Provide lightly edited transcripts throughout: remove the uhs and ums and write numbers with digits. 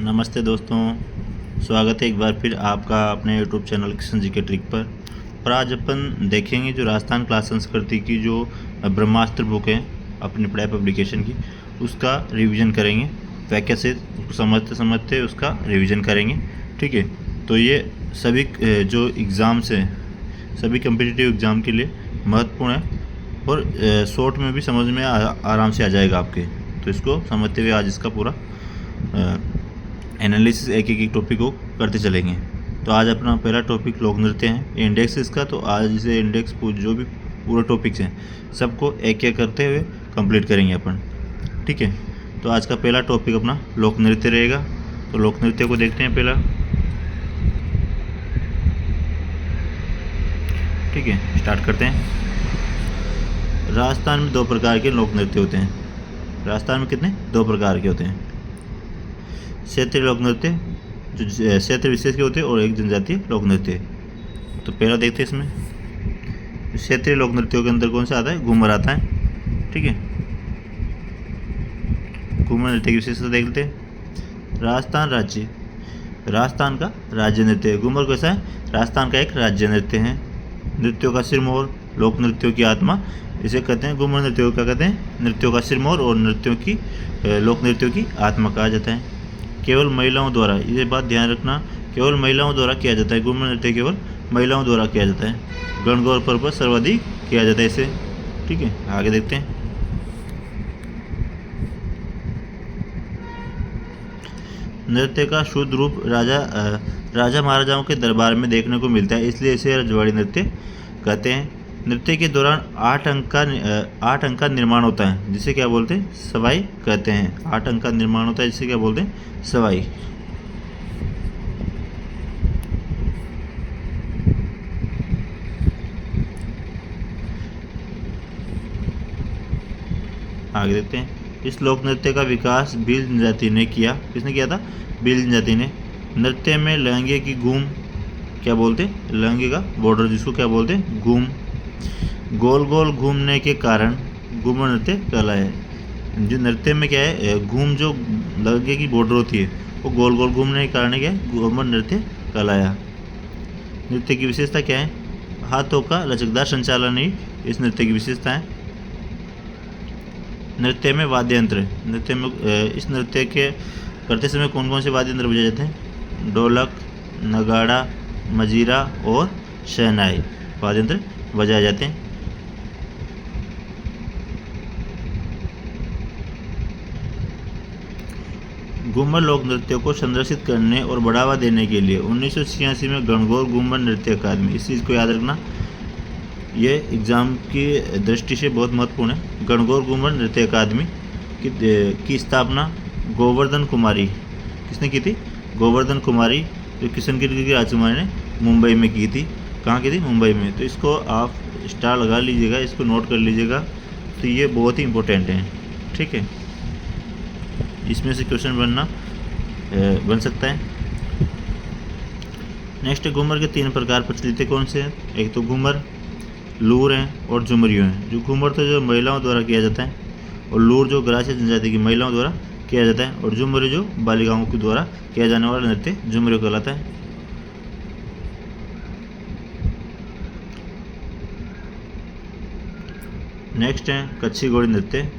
नमस्ते दोस्तों, स्वागत है एक बार फिर आपका अपने यूट्यूब चैनल किशन जी के ट्रिक पर। और आज अपन देखेंगे जो राजस्थान क्लास संस्कृति की जो ब्रह्मास्त्र बुक है अपनी पढ़ाई पब्लिकेशन की, उसका रिवीजन करेंगे। वाक्य से उसको समझते समझते उसका रिवीजन करेंगे। ठीक है, तो ये सभी जो एग्ज़ाम्स हैं, सभी कम्पिटिटिव एग्ज़ाम के लिए महत्वपूर्ण है और शॉर्ट में भी समझ में आराम से आ जाएगा आपके। तो इसको समझते हुए आज इसका पूरा एनालिसिस एक एक टॉपिक को करते चलेंगे। तो आज अपना पहला टॉपिक लोक नृत्य है, इंडेक्स इसका। तो आज इसे इंडेक्स जो भी पूरे टॉपिक्स हैं सबको एक एक करते हुए कंप्लीट करेंगे अपन। ठीक है, तो आज का पहला टॉपिक अपना लोक नृत्य रहेगा। तो लोक नृत्य को देखते हैं पहला। ठीक है, स्टार्ट करते हैं। राजस्थान में दो प्रकार के लोक नृत्य होते हैं। राजस्थान में कितने? दो प्रकार के होते हैं। क्षेत्रीय लोक नृत्य जो क्षेत्र विशेष के होते हैं और एक जनजातीय लोक नृत्य। तो पहला देखते हैं इसमें क्षेत्रीय लोक नृत्यों के अंदर कौन सा आता है? घूमर आता है। ठीक है, घूमर नृत्य की विशेषता देख लेते हैं। राजस्थान राज्य, राजस्थान का राज्य नृत्य है। घूमर कैसा है? राजस्थान का एक राज्य नृत्य है। नृत्यों का सिरमौर, लोक नृत्यों की आत्मा इसे कहते हैं। घूमर नृत्यों को क्या कहते हैं? नृत्यों का सिरमौर और नृत्यों की लोक नृत्यों की आत्मा कहा जाता है। केवल महिलाओं द्वारा, ये बात ध्यान रखना, केवल महिलाओं द्वारा किया जाता है। घूमर नृत्य केवल महिलाओं द्वारा किया जाता है। गणगौर पर्व पर सर्वाधिक किया जाता है इसे। ठीक है, आगे देखते हैं। नृत्य का शुद्ध रूप राजा महाराजाओं के दरबार में देखने को मिलता है, इसलिए इसे रजवाड़ी नृत्य कहते हैं। नृत्य के दौरान 8 अंक का निर्माण होता है, जिसे क्या बोलते हैं? सवाई कहते हैं। 8 अंक का निर्माण होता है, जिसे क्या बोलते हैं? सवाई। आगे देखते हैं। इस लोक नृत्य का विकास भील जनजाति ने किया। किसने किया था? भील जनजाति ने। नृत्य में लहंगे की घूम क्या बोलते हैं? लहंगे का बॉर्डर, जिसको क्या बोलते हैं? घूम। गोल गोल घूमने के कारण घूमर नृत्य कहलाया। जो नृत्य में क्या है, घूम जो लहंगे की बॉर्डर होती है वो गोल गोल घूमने के कारण क्या है? घूमर नृत्य कहलाया। नृत्य की विशेषता क्या है? हाथों का लचकदार संचालन ही इस नृत्य की विशेषता है। नृत्य में वाद्य यंत्र, नृत्य में इस नृत्य के करते समय कौन कौन से वाद्य यंत्र बजाए जाते हैं? ढोलक, नगाड़ा, मजीरा और शहनाई वाद्य यंत्र बजाए जाते हैं। घूमर लोक नृत्यों को संरक्षित करने और बढ़ावा देने के लिए 1986 में गणगौर घूमर नृत्य अकादमी, इस चीज़ को याद रखना, ये एग्ज़ाम की दृष्टि से बहुत महत्वपूर्ण है। गणगौर घूमर नृत्य अकादमी की स्थापना गोवर्धन कुमारी, किसने की थी? गोवर्धन कुमारी, जो किशनगिरी की राजकुमारी ने मुंबई में की थी। कहाँ की थी? मुंबई में। तो इसको आप स्टार लगा लीजिएगा, इसको नोट कर लीजिएगा। तो ये बहुत ही इम्पोर्टेंट है। ठीक है, इसमें से क्वेश्चन बन सकता है। नेक्स्ट, घूमर के 3 प्रकार प्रचलित है। कौन से हैं? एक तो घूमर, लूर हैं और झुमरियों हैं। जो घूमर तो जो महिलाओं द्वारा किया जाता है, और लूर जो ग्रासीय जनजाति की महिलाओं द्वारा किया जाता है, और झुमरी जो बालिकाओं के द्वारा किया जाने वाला नृत्य झुमरियों कहलाता है। नेक्स्ट है कच्छी घोड़ी नृत्य।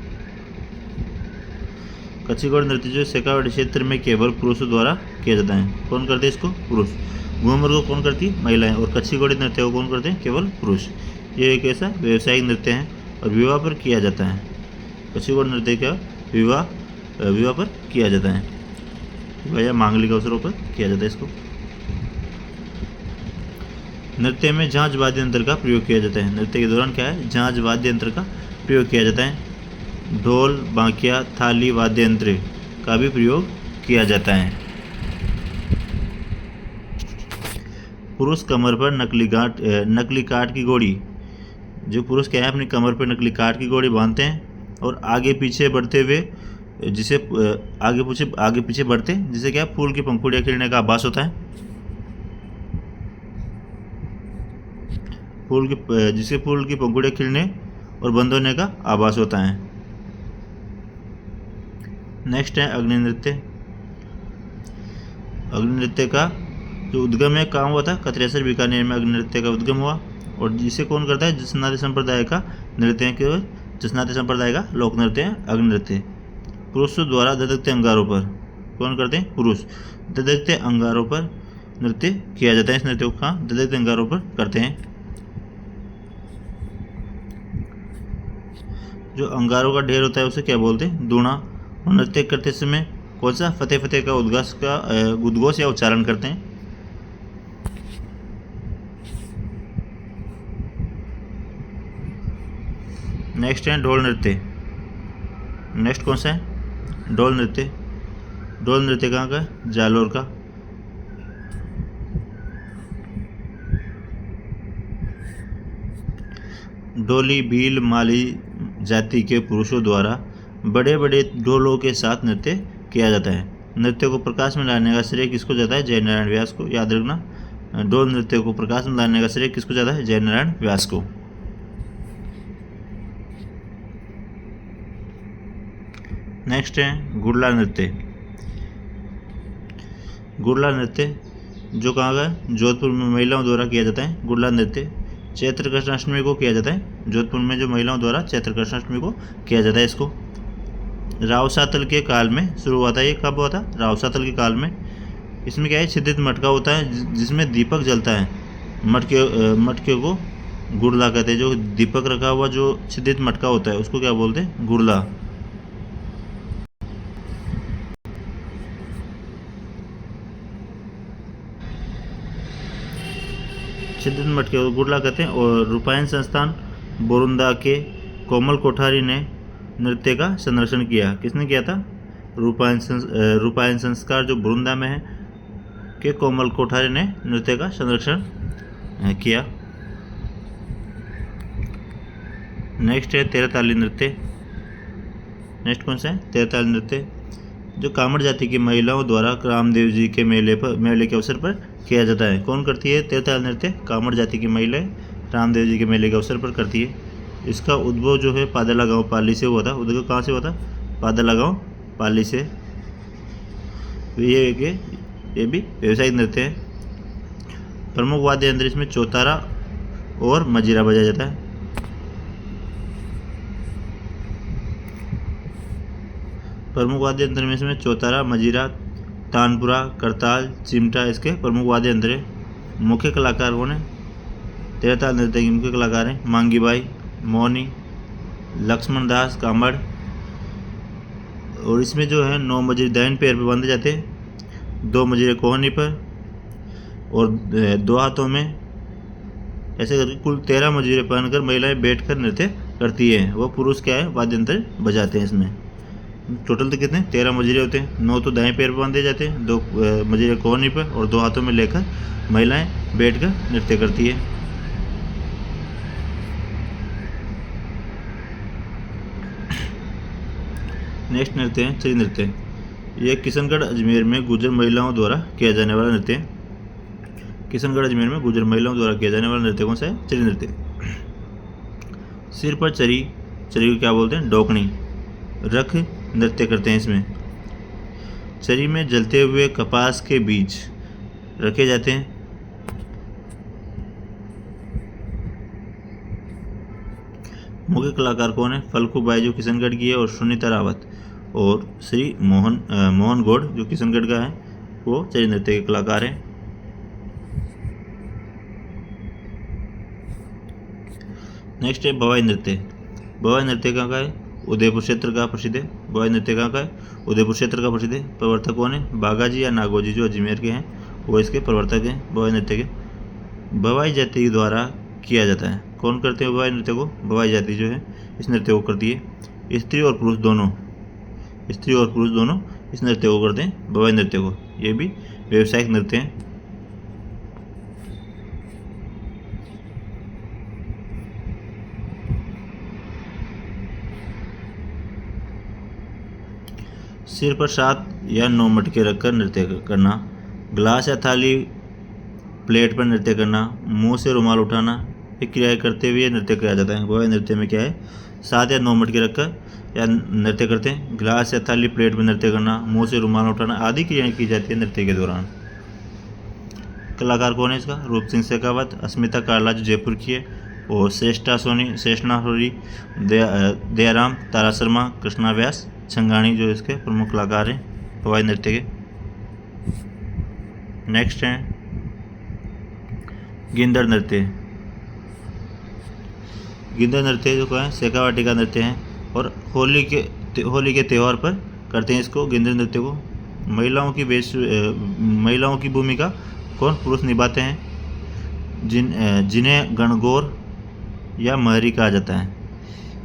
कच्छी घोड़ी नृत्य जो शेखावाटी क्षेत्र में केवल पुरुषों द्वारा किया जाता है। कौन करते हैं इसको? पुरुष। घूमर को कौन करती है? महिलाएं। और कच्छी घोड़ी नृत्य को कौन करते हैं? केवल पुरुष। ये एक ऐसा व्यावसायिक नृत्य है और विवाह पर किया जाता है। कच्छी घोड़ी नृत्य का विवाह पर किया जाता है, विवाह या मांगलिक अवसरों पर किया जाता है इसको। नृत्य में झांझ वाद्य यंत्र का प्रयोग किया जाता है। नृत्य के दौरान क्या है? झांझ वाद्य यंत्र का प्रयोग किया जाता है। ढोल, बांकिया, थाली वाद्य यंत्र का भी प्रयोग किया जाता है। पुरुष कमर पर नकली काठ की घोड़ी, जो पुरुष क्या है अपनी कमर पर नकली काठ की घोड़ी बांधते हैं और आगे पीछे बढ़ते हुए, जिसे आगे पीछे बढ़ते हैं, जिसे क्या फूल की पंखुड़ियाँ खिलने का आभास होता है। जिसे फूल की पंखुड़ियाँ खिलने और बंद होने का आभास होता है। नेक्स्ट है अग्नि नृत्य। अग्नि नृत्य का जो उद्गम है कहाँ हुआ था? कतरेसर बीकानेर में अग्नि नृत्य का उद्गम हुआ। और जिसे कौन करता है? जसनाती संप्रदाय का नृत्य है, केवल जसनाती संप्रदाय का लोक नृत्य है अग्नि नृत्य। पुरुषों द्वारा ददकते अंगारों पर, कौन करते हैं? पुरुष ददकते अंगारों पर नृत्य किया जाता है। इस नृत्य को कहाँ? ददकते अंगारों पर करते हैं। जो अंगारों का ढेर होता है उसे क्या बोलते हैं? दूना। और नृत्य करते समय कौन सा? फतेह फतेह का उद्घोष या उच्चारण करते हैं। नेक्स्ट है ढोल नृत्य। नेक्स्ट कौन सा है? ढोल नृत्य। ढोल नृत्य कहाँ का? जालोर का। ढोली भील माली जाति के पुरुषों द्वारा बड़े बड़े ढोलों के साथ नृत्य किया जाता है। नृत्य को प्रकाश में लाने का श्रेय किसको जाता है? जयनारायण व्यास को। याद रखना, ढोल नृत्य को प्रकाश में लाने का श्रेय किसको जाता है? जयनारायण व्यास को। नेक्स्ट है गुड़ला नृत्य। गुड़ला नृत्य जो कहाँ का है? जोधपुर में महिलाओं द्वारा किया जाता है। गुड़ला नृत्य चैत्र कृष्णाष्टमी को किया जाता है। जोधपुर में जो महिलाओं द्वारा चैत्र कृष्णाष्टमी को किया जाता है इसको। रावसातल के काल में शुरू हुआ था। ये कब हुआ था? रावसातल के काल में। इसमें क्या है? छिद्रित मटका होता है जिसमें दीपक जलता है। मटके को गुड़ला कहते हैं। जो दीपक रखा हुआ जो छिद्रित मटका होता है उसको क्या बोलते हैं? गुड़ला। छिद्रित मटके को गुड़ला कहते हैं। और रूपायन संस्थान बोरुंदा के कोमल कोठारी ने नृत्य का संरक्षण किया। किसने किया था? रूपायन संस्कार जो बोरुंदा में है के कोमल कोठारी ने नृत्य का संरक्षण किया। नेक्स्ट है तेरताली नृत्य। नेक्स्ट कौन सा है? तेरताली नृत्य जो कामड़ जाति की महिलाओं द्वारा रामदेव जी के मेले के अवसर पर किया जाता है। कौन करती है तेरताल नृत्य? कामड़ जाति की महिलाएं रामदेव जी के मेले के अवसर पर करती है। इसका उद्भव जो है पादला गांव पाली से हुआ था। उद्भव कहाँ से हुआ था? पादला गांव पाली से। ये भी व्यावसायिक नृत्य है। प्रमुख वाद्य यंत्र इसमें चौतारा और मजीरा बजाया जाता है। प्रमुख वाद्य यंत्र में इसमें चौतारा, मजीरा, तानपुरा, करताल, चिमटा इसके प्रमुख वाद्य यंत्र है। मुख्य कलाकार कौन है? तेरताल नृत्य के मुख्य कलाकार हैं मांगीबाई, मौनी, लक्ष्मण दास, कामड़। और इसमें जो है 9 मजीरे दाहिने पैर पर बांधे जाते हैं, 2 मजीरे कोहनी पर और 2 हाथों में। ऐसे करके कुल 13 मजीरे पहनकर महिलाएं बैठकर नृत्य करती है। वो पुरुष क्या है? वाद्य यंत्र बजाते हैं इसमें। टोटल तो कितने? 13 मजीरे होते हैं। 9 तो दाएं पैर पर बांधे जाते हैं, 2 मजीरे कोहनी पर और 2 हाथों में लेकर महिलाएं बैठकर नृत्य करती है। नेक्स्ट नृत्य है चरी नृत्य। यह किशनगढ़ अजमेर में गुर्जर महिलाओं द्वारा किया जाने वाला नृत्य है। किशनगढ़ अजमेर में गुर्जर महिलाओं द्वारा किया जाने वाला नृत्य कौन सा है? चरी नृत्य। सिर पर चरी को क्या बोलते हैं? डोकनी रख नृत्य करते हैं इसमें। चरी में जलते हुए कपास के बीज रखे जाते हैं। मुख्य कलाकार कौन है? फल्गू बाई जो किशनगढ़ की है और सुनीता रावत और श्री मोहन गौड़ जो किशनगढ़ का है वो चरी नृत्य के कलाकार हैं। नेक्स्ट है भवाई नृत्य। भवाई नृत्य कहाँ का है? उदयपुर क्षेत्र का प्रसिद्ध है। भवाई नृत्य कहाँ का है? उदयपुर क्षेत्र का प्रसिद्ध है। प्रवर्तक कौन है? बागाजी या नागोजी जो अजमेर के हैं वो इसके प्रवर्तक हैं भवाई नृत्य के। भवाई जाति द्वारा किया जाता है। कौन करते हैं भवाई नृत्य को? भवाई जाति जो है इस नृत्य को करती है। स्त्री और पुरुष दोनों इस नृत्य को करते हैं भवाई नृत्य को। ये भी व्यावसायिक नृत्य हैं। सिर पर 7 या 9 मटके रखकर नृत्य करना, ग्लास या थाली प्लेट पर नृत्य करना, मुंह से रुमाल उठाना, ये क्रियाएं करते हुए नृत्य किया जाता है। भवाई नृत्य में क्या है? 7 या 9 मटके रखकर या नृत्य करते हैं। ग्लास या थाली प्लेट में नृत्य करना, मुंह से रुमाल उठाना आदि क्रियाएं की जाती है नृत्य के दौरान। कलाकार कौन है इसका? रूप सिंह शेखावत, अस्मिता कार्ला जो जयपुर की है, और श्रेष्ठा सोरी, दयाराम, तारा शर्मा, कृष्णा व्यास, छंगाणी जो इसके प्रमुख कलाकार हैं पवाई नृत्य के। नेक्स्ट है गिंदड़ नृत्य। गिंदड़ नृत्य जो है शेखावाटी का नृत्य है और होली के त्यौहार पर करते हैं इसको गिंदड़ नृत्य को। महिलाओं की भूमिका कौन पुरुष निभाते हैं, जिन्हें गणगौर या महरी कहा जाता है।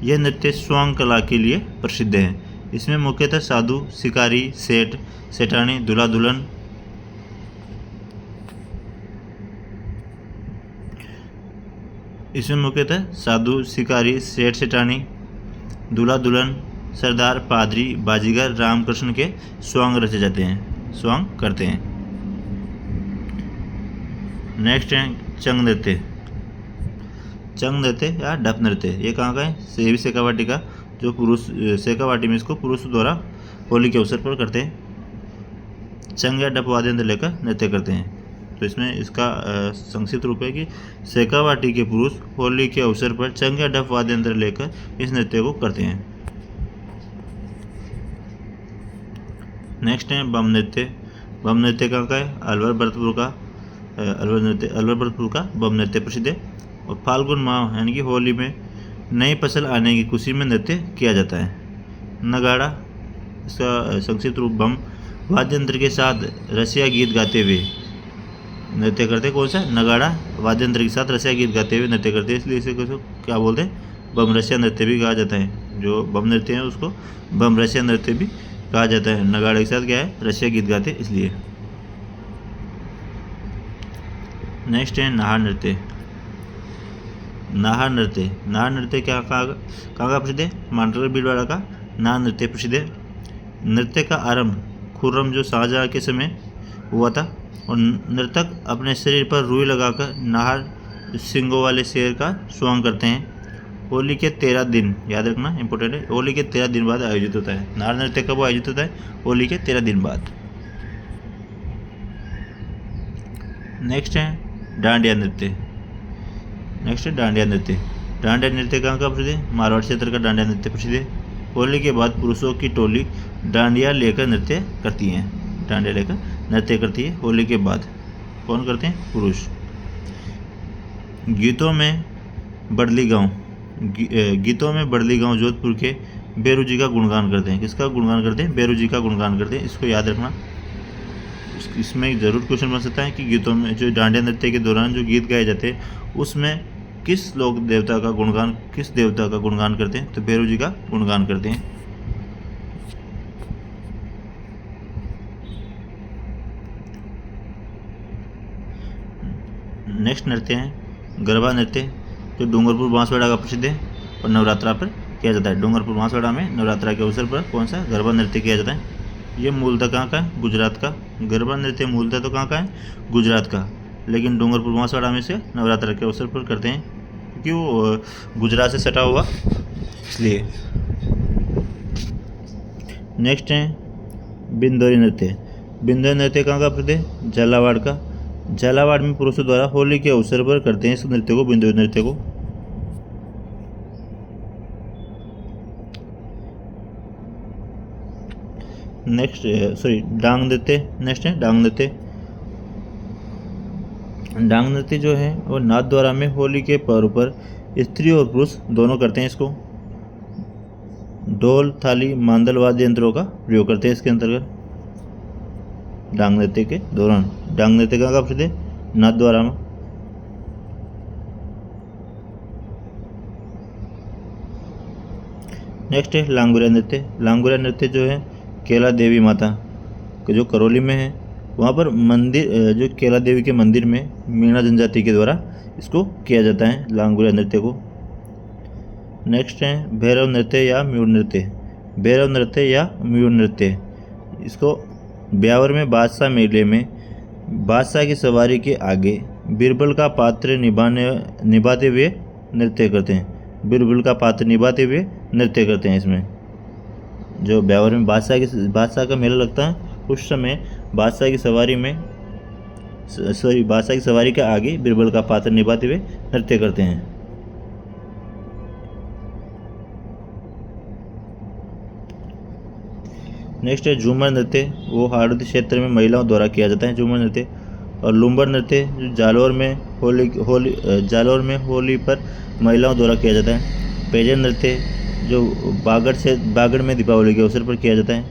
यह नृत्य स्वांग कला के लिए प्रसिद्ध है। इसमें मुख्यतः साधु, शिकारी, सेठ, सेठानी, दूल्हा दुल्हन, सेठ सेठानी, दूल्हा दुल्हन, सरदार, पादरी, बाजीगर, रामकृष्ण के स्वांग रचे जाते हैं, स्वांग करते हैं। नेक्स्ट है चंग नृत्य। चंग नृत्य या डप नृत्य, ये कहाँ का है? ये भी शेखावाटी का, जो पुरुष शेखावाटी में इसको पुरुषों द्वारा होली के अवसर पर करते हैं। चंग या डप वाद्य यंत्र लेकर नृत्य करते हैं। तो इसमें इसका संक्षिप्त रूप है कि शेखावाटी के पुरुष होली के अवसर पर चंग या डप वाद्य यंत्र लेकर इस नृत्य को करते हैं। नेक्स्ट है बम नृत्य। बम नृत्य कहाँ का है? अलवर भरतपुर का बम नृत्य प्रसिद्ध है और फाल्गुन माह यानी कि होली में नई फसल आने की खुशी में नृत्य किया जाता है। नगाड़ा, इसका संक्षिप्त रूप बम वाद्य यंत्र के साथ रसिया गीत गाते हुए नृत्य करते हैं। कौन सा? नगाड़ा वाद्य यंत्र के साथ रसिया गीत गाते हुए नृत्य करते हैं, इसलिए इसे क्या बोलते हैं? बम रसिया नृत्य भी कहा जाता है। जो बम नृत्य है उसको बम रसिया नृत्य भी कहा जाता है। नगाड़े के साथ क्या है? रसिया गीत गाते इसलिए। नेक्स्ट है नाहर नृत्य। नाहर नृत्य कहाँ का प्रसिद्ध है? मांडरगढ़ भीलवाड़ा का नाहर नृत्य प्रसिद्ध है। नृत्य का आरंभ खुर्रम जो शाहजहाँ के समय हुआ था और नर्तक अपने शरीर पर रुई लगाकर नाहर सिंगों वाले शेर का स्वांग करते हैं। होली के 13 दिन, याद रखना इंपॉर्टेंट है, होली के 13 दिन बाद आयोजित होता है। नाहर नृत्य कब आयोजित होता है? होली के 13 दिन बाद। नेक्स्ट है डांडिया नृत्य। डांडिया नृत्य कहाँ का प्रसिद्ध है? मारवाड़ क्षेत्र का डांडिया नृत्य प्रसिद्ध है। होली के बाद पुरुषों की टोली डांडिया लेकर नृत्य करती है। होली के बाद कौन करते हैं? पुरुष। गीतों में बड़ली गांव जोधपुर के बेरू जी का गुणगान करते हैं। किसका गुणगान करते हैं? बेरू जी का गुणगान करते हैं। इसको याद रखना। इसमें ज़रूर क्वेश्चन बन सकता है कि गीतों में जो डांडिया नृत्य के दौरान जो गीत गाए जाते हैं उसमें किस देवता का गुणगान करते हैं? तो भैरव जी का गुणगान करते हैं। नेक्स्ट नृत्य है गरबा नृत्य, जो डूंगरपुर बांसवाड़ा का प्रसिद्ध है और नवरात्रा पर किया जाता है। डूंगरपुर बांसवाड़ा में नवरात्रा के अवसर पर कौन सा गरबा नृत्य किया जाता है? ये मूलतः कहाँ का है? गुजरात का। गरबा नृत्य मूलतः तो कहाँ का है? गुजरात का, लेकिन डूंगरपुर बांसवाड़ा में से नवरात्रा के अवसर पर करते हैं क्योंकि वो गुजरात से सटा हुआ इसलिए। नेक्स्ट है बिंदोरी नृत्य। कहाँ का प्रसिद्ध है? झालावाड़ का। झालावाड़ में पुरुषों द्वारा होली के अवसर पर करते हैं इस नृत्य को, बिंदोरी नृत्य को। डांग नृत्य। नेक्स्ट है डांग नृत्य जो है वो नाथद्वारा में होली के पर्व पर स्त्री और पुरुष दोनों करते हैं इसको। ढोल, थाली, मांदल वाद्य यंत्रों का प्रयोग करते हैं इसके अंतर्गत डांग नृत्य के दौरान। डांग नृत्य का प्रसिद्ध है? नाथद्वारा में। नेक्स्ट है लांगुरिया नृत्य जो है केला देवी माता जो करौली में है, वहाँ पर मंदिर जो केला देवी के मंदिर में मीणा जनजाति के द्वारा इसको किया जाता है लांगुरिया नृत्य को। नेक्स्ट है भैरव नृत्य या मयूर नृत्य। इसको ब्यावर में बादशाह मेले में बादशाह की सवारी के आगे बीरबल का पात्र निभाते हुए नृत्य करते हैं। इसमें जो ब्यावर में बादशाह का मेला लगता है उस समय बादशाह की सवारी में बादशाह की सवारी के आगे बीरबल का पात्र निभाते हुए नृत्य करते हैं। नेक्स्ट है झूमर नृत्य। वो हाड़ौती क्षेत्र में महिलाओं द्वारा किया जाता है झूमर नृत्य। और लुम्बर नृत्य जो जालौर में होली पर महिलाओं द्वारा किया जाता है। पेजर नृत्य जो बागड़ में दीपावली के अवसर पर किया जाता है।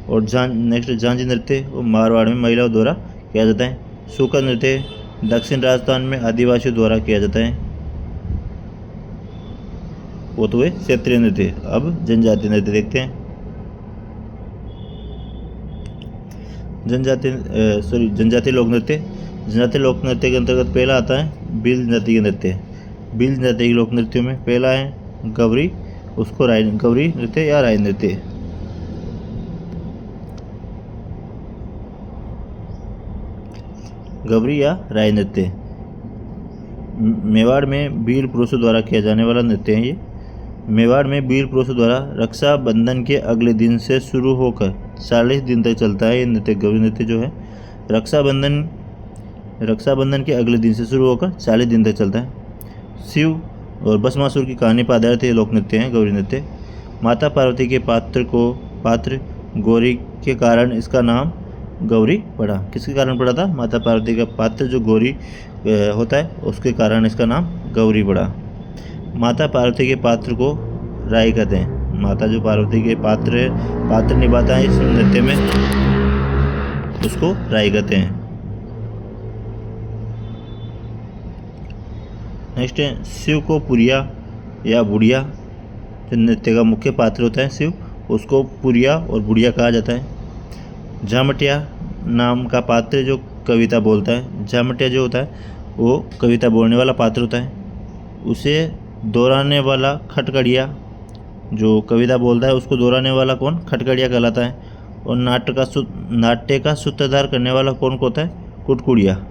और नेक्स्ट झांझी नृत्य वो मारवाड़ में महिलाओं द्वारा किया जाता है। सूखा नृत्य दक्षिण राजस्थान में आदिवासियों द्वारा किया जाता है। वो तो हुए क्षेत्रीय नृत्य। अब जनजातीय नृत्य देखते हैं। जनजातीय लोक नृत्य। जनजातीय लोक नृत्य के अंतर्गत पहला आता है भील जाति के नृत्य। भील जाति के लोक नृत्यों में पहला है गौरी, उसको गौरी नृत्य या राय नृत्य। गौरी या राय नृत्य मेवाड़ में वीर पुरुषों द्वारा किया जाने वाला नृत्य है। ये मेवाड़ में वीर पुरुषों द्वारा रक्षाबंधन के अगले दिन से शुरू होकर 40 दिन तक चलता है। ये नृत्य गौरी नृत्य जो है रक्षाबंधन के अगले दिन से शुरू होकर 40 दिन तक चलता है। शिव और भस्मासुर की कहानी पर आधारित ये लोक नृत्य हैं गौरी नृत्य। माता पार्वती के पात्र गौरी के कारण इसका नाम गौरी पड़ा। किसके कारण पड़ा था? माता पार्वती का पात्र जो गौरी होता है उसके कारण इसका नाम गौरी पड़ा। माता पार्वती के पात्र को राय कहते हैं। माता जो पार्वती के पात्र निभाता है इस नृत्य में उसको राय कहते हैं। नेक्स्ट है शिव को पुरिया या बुढ़िया। जो नृत्य का मुख्य पात्र होता है शिव, उसको पुरिया और बुढ़िया कहा जाता है। झामटिया नाम का पात्र जो कविता बोलता है। झामटिया जो होता है वो कविता बोलने वाला पात्र होता है। उसे दोहराने वाला खटकड़िया, जो कविता बोलता है उसको दोहराने वाला कौन? खटकड़िया कहलाता है। और नाट्य का सूत्रधार करने वाला कौन होता है? कुटकुड़िया।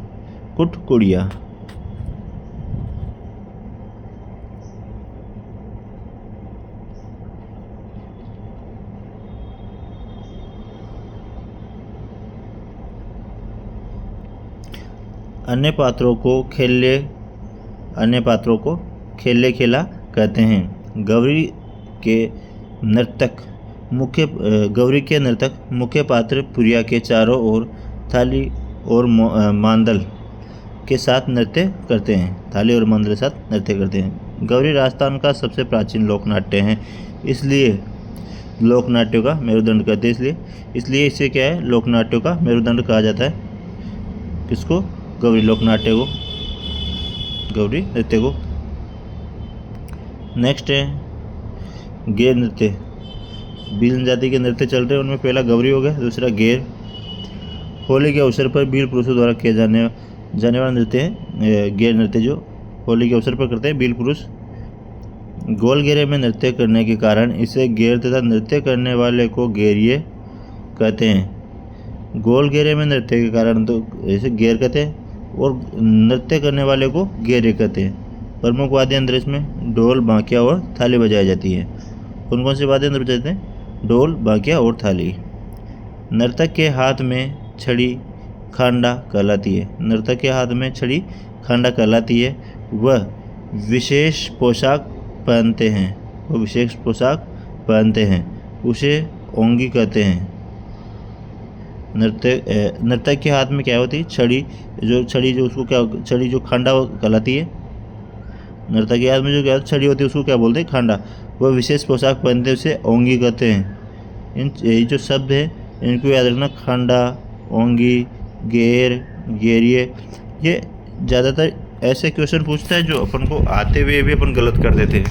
अन्य पात्रों को खेले खेला कहते हैं। गौरी के नर्तक मुख्य पात्र पुरिया के चारों ओर थाली और मांदल के साथ नृत्य करते हैं। गौरी राजस्थान का सबसे प्राचीन लोकनाट्य है, इसलिए लोकनाट्यों का मेरुदंड कहते हैं। इसलिए इसे क्या है? लोकनाट्यों का मेरुदंड कहा जाता है। किसको? गौरी नृत्य को। नेक्स्ट है गेर नृत्य। भील जाति के नृत्य चल रहे हैं, उनमें पहला गौरी हो गया, दूसरा गेर। होली के अवसर पर वीर पुरुषों द्वारा किया जाने वाला नृत्य है गेर नृत्य, जो होली के अवसर पर करते हैं वीर पुरुष। गोल घेरे में नृत्य करने के कारण इसे गेर तथा नृत्य करने वाले को गेरिये कहते हैं। गोल घेरे में नृत्य के कारण तो इसे गेर कहते हैं और नृत्य करने वाले को गेरे कहते हैं। प्रमुख वाद्य यंत्र इसमें ढोल, बांकिया और थाली बजाई जाती है। कौन कौन से वाद्य यंत्र बजाते हैं? ढोल, बांकिया और थाली। नर्तक के हाथ में छड़ी खांडा कहलाती है। वह विशेष पोशाक पहनते हैं। उसे ओंगी कहते हैं। नर्तक के हाथ में क्या होती है? छड़ी जो खांडा कहलाती है। नर्तक के हाथ में जो क्या छड़ी होती है उसको क्या बोलते हैं? खांडा। वह विशेष पोशाक पहनते हैं, उसे ओंगी कहते हैं। ये जो शब्द है इनको याद रखना। खांडा, ओंगी, गेर, गेरिये, ये ज़्यादातर ऐसे क्वेश्चन पूछता है जो अपन को आते हुए भी अपन गलत कर देते हैं।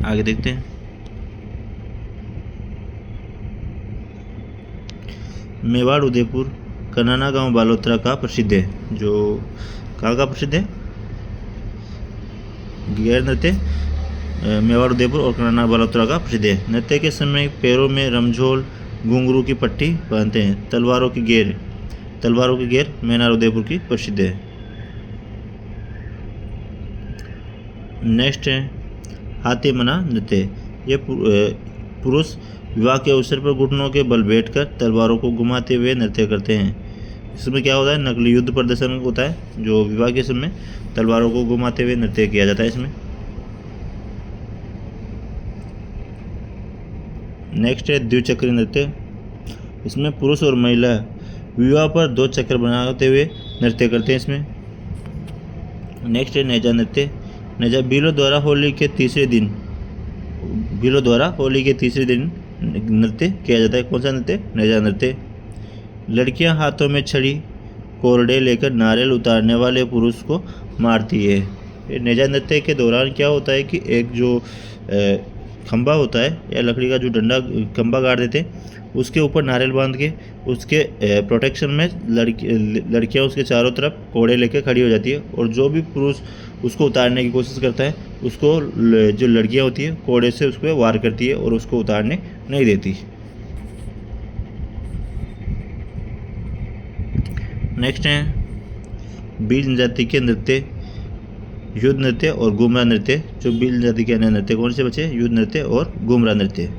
आगे देखते हैं। मेवाड़ उदयपुर कनाना गांव बालोतरा का प्रसिद्ध है। जो कहाँ का प्रसिद्ध है? गैर नृत्य मेवाड़ उदयपुर और कनाना बालोतरा का प्रसिद्ध है। नृत्य के समय पैरों में रमझोल, घुंघरू की पट्टी पहनते हैं। तलवारों की गेर मेवाड़ उदयपुर की प्रसिद्ध है। नेक्स्ट है हाथीमना नृत्य। ये पुरुष विवाह के अवसर पर घुटनों के बल बैठकर तलवारों को घुमाते हुए नृत्य करते हैं। इसमें क्या होता है, नकली युद्ध प्रदर्शन होता है, जो विवाह के समय तलवारों को घुमाते हुए नृत्य किया जाता है इसमें। नेक्स्ट है द्विचक्री नृत्य। इसमें पुरुष और महिला विवाह पर 2 चक्र बनाते हुए नृत्य करते हैं इसमें। नेक्स्ट है नेजा नृत्य। नेजा बीलों द्वारा होली के तीसरे दिन नृत्य किया जाता है। कौन सा नृत्य? नेजा नृत्य। लड़कियां हाथों में छड़ी कोरडे लेकर नारियल उतारने वाले पुरुष को मारती है। ये नेजा नृत्य के दौरान क्या होता है कि एक जो खंबा होता है या लकड़ी का जो डंडा खंबा गाड़ देते हैं, उसके ऊपर नारियल बांध के उसके प्रोटेक्शन में लड़कियां उसके चारों तरफ कोड़े लेकर खड़ी हो जाती है, और जो भी पुरुष उसको उतारने की कोशिश करता है उसको जो लड़कियां होती है कोड़े से उस पर वार करती है और उसको उतारने नहीं देती। नेक्स्ट है बील जनजाति के नृत्य, युद्ध नृत्य और घुमरा नृत्य। जो बील जनजाति के अन्य नृत्य कौन से बचे? युद्ध नृत्य और घुमरा नृत्य।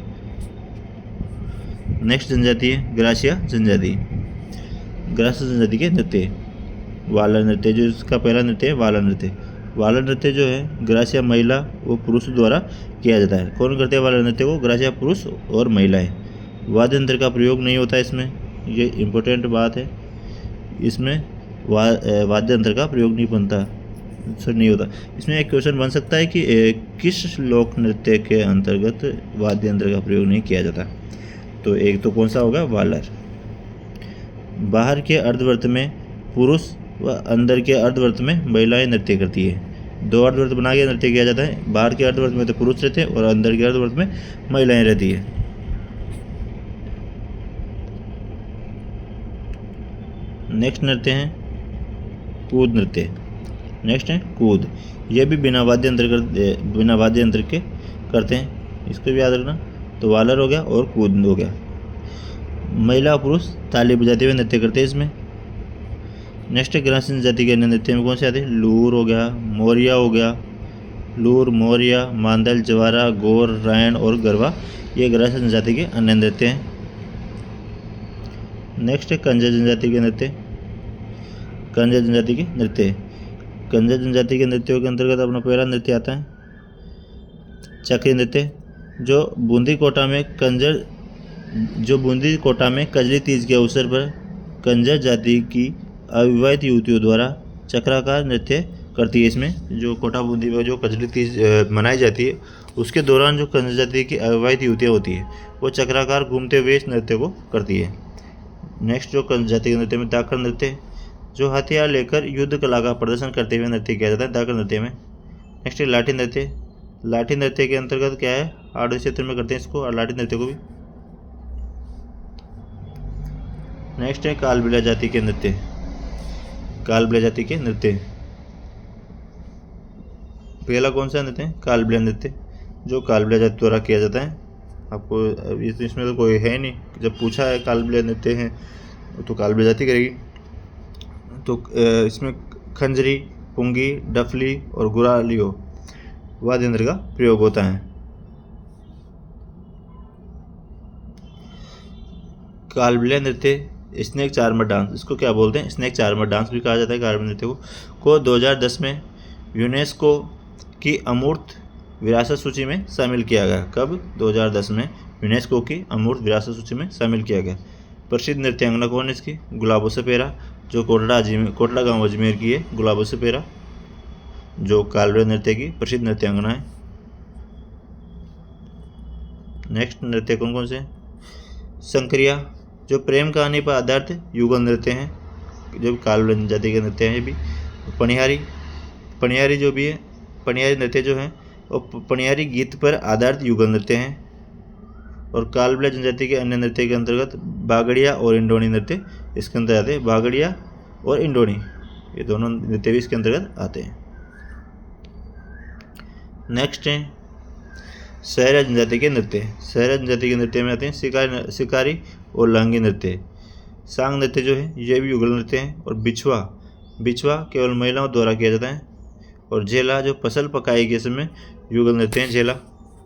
नेक्स्ट जनजाति है ग्रासिया जनजाति। ग्रासिया जनजाति के नृत्य वाला नृत्य, जो इसका पहला नृत्य है वाला नृत्य। वाला नृत्य जो है ग्रासिया महिला व पुरुष द्वारा किया जाता है। कौन करते हैं वाला नृत्य को? ग्रासिया पुरुष और महिलाएं। वाद्य यंत्र का प्रयोग नहीं होता इसमें, ये इम्पोर्टेंट बात है। इसमें वाद्य यंत्र का प्रयोग नहीं होता। इसमें एक क्वेश्चन बन सकता है कि किस लोक नृत्य के अंतर्गत वाद्य यंत्र का प्रयोग नहीं किया जाता? तो एक तो कौन सा होगा? वालर। बाहर के अर्धवृत्त में पुरुष व अंदर के अर्धवृत्त में महिलाएं नृत्य करती है। 2 अर्धवृत्त बना के नृत्य किया जाता है। बाहर के अर्धवृत्त में तो पुरुष रहते हैं और अंदर के अर्धवृत्त में महिलाएं रहती है। नेक्स्ट नृत्य है कूद नृत्य। नेक्स्ट है कूद। ये भी बिना वाद्य यंत्र के करते हैं, इसको भी याद रखना। तो वालर हो गया और कूद हो गया। महिला और पुरुष ताली बजाते हुए नृत्य करते हैं इसमें। नेक्स्ट ग्रासिया जाति के अन्य नृत्य में कौन से आते हैं? लूर हो गया, मोरिया हो गया। लूर, मोरिया, मांदल, जवारा, गौर, रायण और गरबा, ये ग्रासिया जनजाति के अन्य नृत्य हैं। नेक्स्ट है कंजा जनजाति के नृत्य। कंजा जनजाति के नृत्य। कंजा जनजाति के नृत्यों के अंतर्गत अपना पहला नृत्य आता है चक्री नृत्य, जो बूंदी कोटा में कजली तीज के अवसर पर कंजा जाति की अविवाहित युवतियों द्वारा चक्राकार नृत्य करती है। इसमें जो कोटा बूंदी में जो कजली तीज मनाई जाती है, उसके दौरान जो कंजा जाति की अविवाहित युवतियाँ होती है वो चक्राकार घूमते हुए इस नृत्य को करती है। नेक्स्ट जो कंजा जाति के नृत्य में दाकर नृत्य, जो हथियार लेकर युद्ध कला का प्रदर्शन करते हुए नृत्य किया जाता है दाकर नृत्य में। नेक्स्ट है लाठी नृत्य। लाठी नृत्य के अंतर्गत क्या है? हाड़ क्षेत्र में करते हैं इसको, और लाठी नृत्य को भी। नेक्स्ट है कालबेलिया जाति के नृत्य। कालबेलिया जाति के नृत्य पहला कौन सा नृत्य है? कालबेलिया नृत्य, जो कालबेलिया जाति द्वारा किया जाता है। आपको इसमें तो कोई है नहीं, जब पूछा है कालबेलिया नृत्य है तो कालबेलिया जाति करेगी। तो इसमें खंजरी, पुंगी, डफली और गुरालियो वाद्य यंत्र का प्रयोग होता है। कालबेलिया नृत्य स्नेक चार्मर डांस, इसको क्या बोलते हैं? स्नेक चार्मर डांस भी कहा जाता है कालबेलिया नृत्य को 2010 में यूनेस्को की अमूर्त विरासत सूची में शामिल किया गया। कब? 2010 में यूनेस्को की अमूर्त विरासत सूची में शामिल किया गया। प्रसिद्ध नृत्यांगना कौन है इसकी? गुलाबो सपेरा, जो कोटला गांव अजमेर की है। गुलाबो सपेरा जो कालबेलिया नृत्य की प्रसिद्ध नृत्यांगना है। नेक्स्ट नृत्य कौन कौन से? संक्रिया, जो प्रेम कहानी पर आधारित युगल नृत्य हैं, जो कालबेलिया जाति के नृत्य हैं। भी पनियारी जो भी है, पनियारी नृत्य जो है वो पनियारी गीत पर आधारित युगल नृत्य हैं। और कालबेलिया जनजाति के अन्य नृत्य के अंतर्गत बागड़िया और इंडोनी नृत्य इसके अंतर्गत आते हैं। बागड़िया और इंडोनी ये दोनों नृत्य भी इसके अंतर्गत आते हैं। नेक्स्ट है सहरा जनजाति के नृत्य। सहरा जनजाति के नृत्य में आते हैं शिकारी और लांगी नृत्य। सांग नृत्य जो है ये भी युगल नृत्य है। और बिछवा केवल महिलाओं द्वारा किया जाता है। और झेला, जो फसल पकाई के समय युगल नृत्य हैं झेला,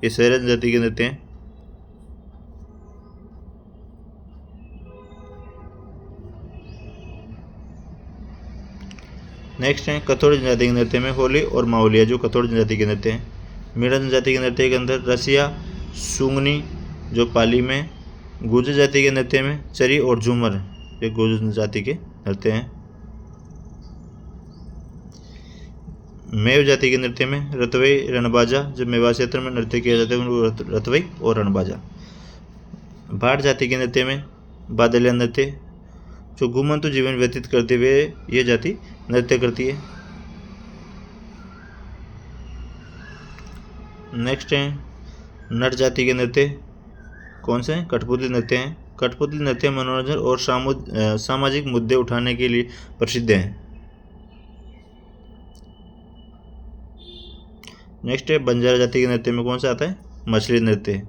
ये सहरा जनजाति के नृत्य हैं। नेक्स्ट है कथोड़ जनजाति के नृत्य में होली और मावलिया, जो कथोड़ जनजाति के नृत्य हैं। मीणा जनजाति के नृत्य के अंदर रसिया, सुंगनी जो पाली में, गुर्जर जाति के नृत्य में चरी और झूमर, ये गुर्जर जाति के नृत्य हैं। मेव जाति के नृत्य में रतवई, रणबाजा, जो मेवाड़ क्षेत्र में नृत्य किया जाता है उनको रतवई और रणबाजा। भाट जाति के नृत्य में बादलिया नृत्य, जो घुमंतु जीवन व्यतीत करते हुए ये जाति नृत्य करती है। नेक्स्ट है नट जाति के नृत्य, कौन से हैं? कठपुतली नृत्य हैं। कठपुतली नृत्य मनोरंजन और सामाजिक मुद्दे उठाने के लिए प्रसिद्ध हैं। नेक्स्ट है बंजारा जाति के नृत्य में कौन सा आता है? मछली नृत्य।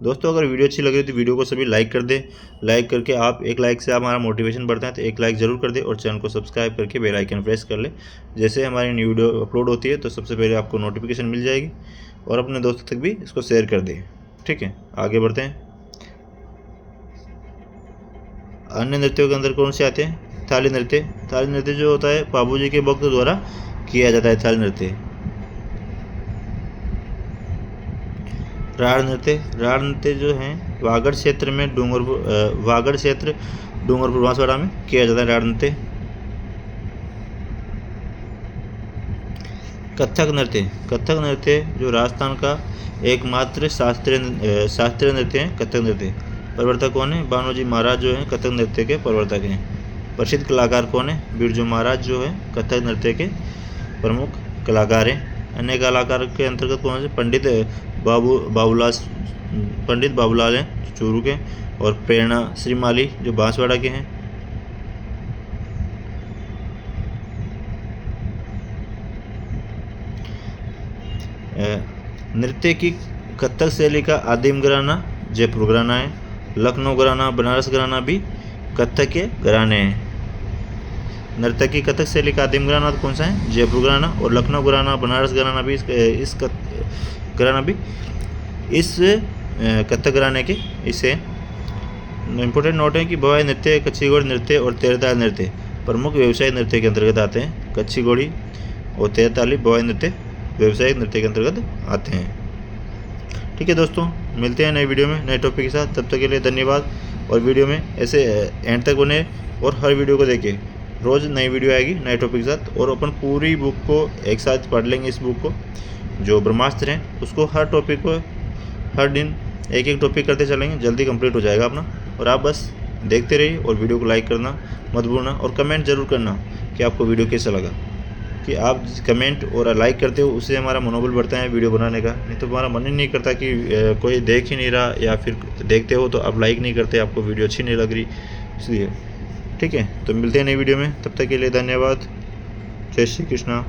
दोस्तों अगर वीडियो अच्छी लग रही तो वीडियो को सभी लाइक कर दें। लाइक करके आप एक लाइक से हमारा मोटिवेशन बढ़ता है, तो एक लाइक ज़रूर कर दें और चैनल को सब्सक्राइब करके बेल आइकन प्रेस कर लें। जैसे हमारी न्यू वीडियो अपलोड होती है तो सबसे पहले आपको नोटिफिकेशन मिल जाएगी, और अपने दोस्तों तक भी इसको शेयर कर दें। ठीक है, आगे बढ़ते हैं। अन्य नृत्यों के अंदर कौन से आते हैं? थाली नृत्य। थाली नृत्य जो होता है बाबूजी के भक्त द्वारा किया जाता है थाली नृत्य। राड़ नृत्य। राड़ नृत्य जो है वागड़ क्षेत्र में डूंगरपुर बांसवाड़ा में किया जाता है राड़ नृत्य। कथक नृत्य। कथक नृत्य जो राजस्थान का एकमात्र शास्त्रीय नृत्य है कथक नृत्य। प्रवर्तक कौन है? भानोजी महाराज जो है कथक नृत्य के प्रवर्तक हैं। प्रसिद्ध कलाकार कौन है? बिरजू महाराज जो है कथक नृत्य के प्रमुख कलाकार हैं। अन्य कलाकार के अंतर्गत कौन से? पंडित बाबूलाल हैं चूरू के, और प्रेरणा श्रीमाली जो बांसवाड़ा के हैं। नृत्य की कथक शैली का आदिम घराना जयपुर घराना है। लखनऊ घराना, बनारस घराना भी कथक के घराने हैं। नृत्य की कथक शैली का आदिम घराना कौन सा है? जयपुर घराना, और लखनऊ घराना, बनारस घराना भी इस कथक घराने के इसे इम्पोर्टेंट नोट है कि भवाई नृत्य, कच्ची घोड़ी नृत्य और तेरताली नृत्य प्रमुख व्यवसायिक नृत्य के अंतर्गत आते हैं। कच्ची घोड़ी और तेरताली भवाई नृत्य व्यवसायिक नृत्य के अंतर्गत आते हैं। ठीक है दोस्तों, मिलते हैं नए वीडियो में नए टॉपिक के साथ। तब तक के लिए धन्यवाद। और वीडियो में ऐसे एंड तक बने और हर वीडियो को देखें। रोज़ नई वीडियो आएगी नए टॉपिक के साथ, और अपन पूरी बुक को एक साथ पढ़ लेंगे। इस बुक को जो ब्रह्मास्त्र हैं उसको हर टॉपिक को हर दिन एक एक टॉपिक करते चलेंगे, जल्दी कंप्लीट हो जाएगा अपना। और आप बस देखते रहिए और वीडियो को लाइक करना मत भूलना, और कमेंट जरूर करना कि आपको वीडियो कैसा लगा। कि आप कमेंट और लाइक करते हो उससे हमारा मनोबल बढ़ता है वीडियो बनाने का। नहीं तो हमारा मन ही नहीं करता कि कोई देख ही नहीं रहा, या फिर देखते हो तो आप लाइक नहीं करते, आपको वीडियो अच्छी नहीं लग रही, इसलिए। ठीक है, तो मिलते हैं नई वीडियो में। तब तक के लिए धन्यवाद। जय श्री कृष्णा।